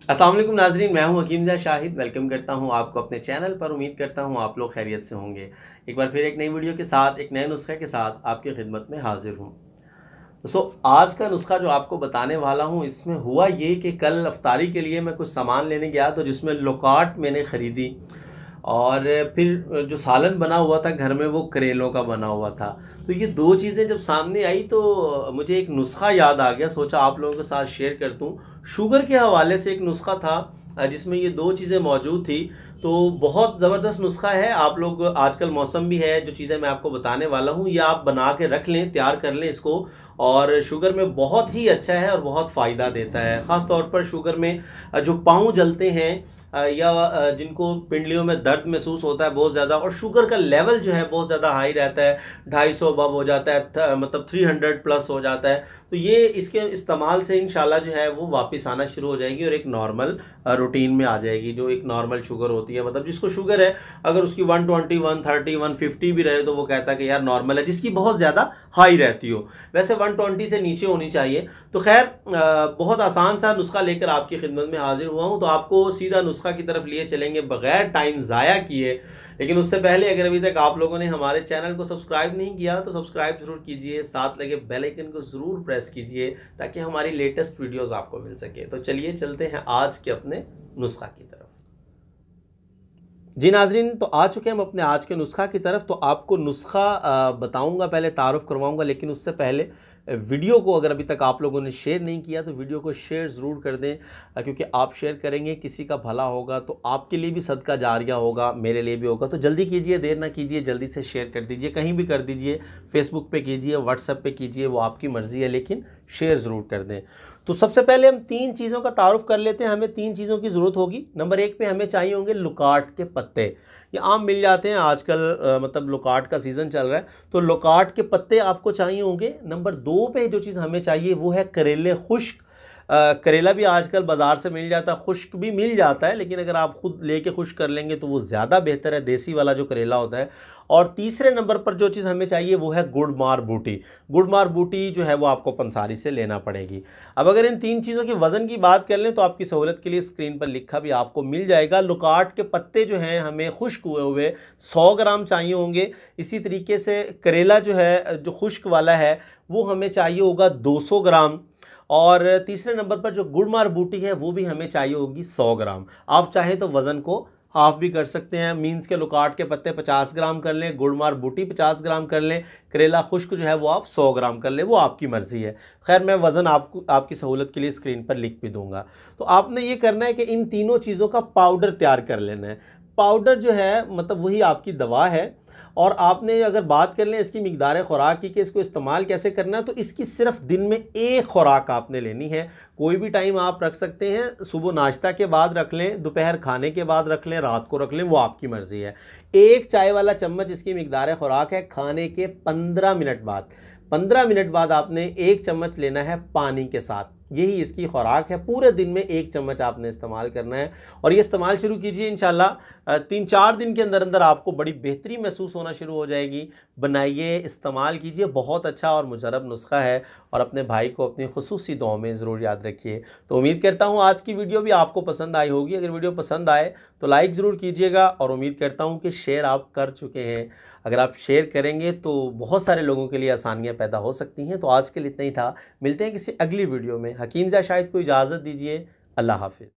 अस्सलाम वालेकुम नाजरीन, मैं हूं हकीम शाहिद। वेलकम करता हूं आपको अपने चैनल पर। उम्मीद करता हूं आप लोग खैरियत से होंगे। एक बार फिर एक नई वीडियो के साथ, एक नए नुस्खे के साथ आपकी खिदमत में हाजिर हूं। दोस्तों, आज का नुस्खा जो आपको बताने वाला हूं, इसमें हुआ ये कि कल अफ्तारी के लिए मैं कुछ सामान लेने गया तो जिसमें लोकाट मैंने ख़रीदी, और फिर जो सालन बना हुआ था घर में वो करेलों का बना हुआ था। तो ये दो चीज़ें जब सामने आई तो मुझे एक नुस्खा याद आ गया, सोचा आप लोगों के साथ शेयर कर दूँ। शुगर के हवाले से एक नुस्खा था जिसमें ये दो चीज़ें मौजूद थी। तो बहुत ज़बरदस्त नुस्खा है। आप लोग, आजकल मौसम भी है, जो चीज़ें मैं आपको बताने वाला हूँ ये आप बना के रख लें, तैयार कर लें इसको। और शुगर में बहुत ही अच्छा है और बहुत फ़ायदा देता है। ख़ास तौर पर शुगर में जो पाँव जलते हैं या जिनको पिंडलियों में दर्द महसूस होता है बहुत ज़्यादा, और शुगर का लेवल जो है बहुत ज़्यादा हाई रहता है, 250 अबव हो जाता है, मतलब 300 प्लस हो जाता है, तो ये इसके इस्तेमाल से इंशाल्लाह जो है वो वापस आना शुरू हो जाएगी और एक नॉर्मल रूटीन में आ जाएगी। जो एक नॉर्मल शुगर होती है, मतलब जिसको शुगर है, अगर उसकी 120, 130, 150 भी रहे तो वो कहता है कि यार नॉर्मल है। जिसकी बहुत ज़्यादा हाई रहती हो, वैसे 120 से नीचे होनी चाहिए। तो खैर, बहुत आसान सा नुस्खा लेकर आपकी खिदमत में हाजिर हुआ हूँ। तो आपको सीधा नुस्खा की तरफ लिए चलेंगे बगैर टाइम ज़ाया किए। लेकिन उससे पहले, अगर अभी तक आप लोगों ने हमारे चैनल को सब्सक्राइब नहीं किया तो सब्सक्राइब जरूर कीजिए, साथ लगे बेल आइकन को ज़रूर प्रेस कीजिए ताकि हमारी लेटेस्ट वीडियोस आपको मिल सके। तो चलिए चलते हैं आज के अपने नुस्खा की तरफ। जी नाजरीन, तो आ चुके हैं हम अपने आज के नुस्खा की तरफ। तो आपको नुस्खा बताऊंगा, पहले तारुफ करवाऊंगा, लेकिन उससे पहले वीडियो को अगर अभी तक आप लोगों ने शेयर नहीं किया तो वीडियो को शेयर ज़रूर कर दें, क्योंकि आप शेयर करेंगे किसी का भला होगा तो आपके लिए भी सदका जारिया होगा, मेरे लिए भी होगा। तो जल्दी कीजिए, देर ना कीजिए, जल्दी से शेयर कर दीजिए, कहीं भी कर दीजिए, फेसबुक पे कीजिए, व्हाट्सएप पे कीजिए, वो आपकी मर्ज़ी है, लेकिन शेयर ज़रूर कर दें। तो सबसे पहले हम तीन चीज़ों का तारुफ कर लेते हैं। हमें तीन चीज़ों की ज़रूरत होगी। नंबर एक पे हमें चाहिए होंगे लोकाट के पत्ते। ये आम मिल जाते हैं आजकल, मतलब लोकाट का सीज़न चल रहा है तो लोकाट के पत्ते आपको चाहिए होंगे। नंबर दो पे जो चीज़ हमें चाहिए वो है करेले खुश्क। करेला भी आजकल बाज़ार से मिल जाता है, खुश्क भी मिल जाता है, लेकिन अगर आप खुद लेके खुश्क कर लेंगे तो वो ज़्यादा बेहतर है, देसी वाला जो करेला होता है। और तीसरे नंबर पर जो चीज़ हमें चाहिए वो है गुड़मार बूटी। गुड़मार बूटी जो है वो आपको पंसारी से लेना पड़ेगी। अब अगर इन तीन चीज़ों के वज़न की बात कर लें तो आपकी सहूलत के लिए स्क्रीन पर लिखा भी आपको मिल जाएगा। लोकाट के पत्ते जो हैं हमें खुश्क हुए हुए 100 ग्राम चाहिए होंगे। इसी तरीके से करेला जो है, जो खुश्क वाला है, वो हमें चाहिए होगा 200 ग्राम। और तीसरे नंबर पर जो गुड़मार बूटी है वो भी हमें चाहिए होगी 100 ग्राम। आप चाहें तो वज़न को हाफ भी कर सकते हैं, मीन्स के लोकाट के पत्ते 50 ग्राम कर लें, गुड़मार बूटी 50 ग्राम कर लें, करेला खुश्क जो है वो आप 100 ग्राम कर लें, वो आपकी मर्ज़ी है। खैर, मैं वज़न आपको आपकी सहूलत के लिए स्क्रीन पर लिख भी दूंगा। तो आपने ये करना है कि इन तीनों चीज़ों का पाउडर तैयार कर लेना है। पाउडर जो है मतलब वही आपकी दवा है। और आपने अगर बात कर लें इसकी मिकदार खुराक की कि इसको इस्तेमाल कैसे करना है, तो इसकी सिर्फ दिन में एक खुराक आपने लेनी है। कोई भी टाइम आप रख सकते हैं, सुबह नाश्ता के बाद रख लें, दोपहर खाने के बाद रख लें, रात को रख लें, वो आपकी मर्ज़ी है। एक चाय वाला चम्मच इसकी मिकदार खुराक है। खाने के 15 मिनट बाद, 15 मिनट बाद आपने एक चम्मच लेना है पानी के साथ। यही इसकी खुराक है। पूरे दिन में एक चम्मच आपने इस्तेमाल करना है और ये इस्तेमाल शुरू कीजिए। इंशाल्लाह 3-4 दिन के अंदर अंदर आपको बड़ी बेहतरी महसूस होना शुरू हो जाएगी। बनाइए, इस्तेमाल कीजिए, बहुत अच्छा और मुजरब नुस्खा है। और अपने भाई को अपनी खुसूसी दुआओं में ज़रूर याद रखिए। तो उम्मीद करता हूँ आज की वीडियो भी आपको पसंद आई होगी। अगर वीडियो पसंद आए तो लाइक ज़रूर कीजिएगा और उम्मीद करता हूँ कि शेयर आप कर चुके हैं। अगर आप शेयर करेंगे तो बहुत सारे लोगों के लिए आसानियाँ पैदा हो सकती हैं। तो आज के लिए इतना ही था। मिलते हैं किसी अगली वीडियो में। हकीम शाहिद को इजाज़त दीजिए। अल्लाह हाफिज़।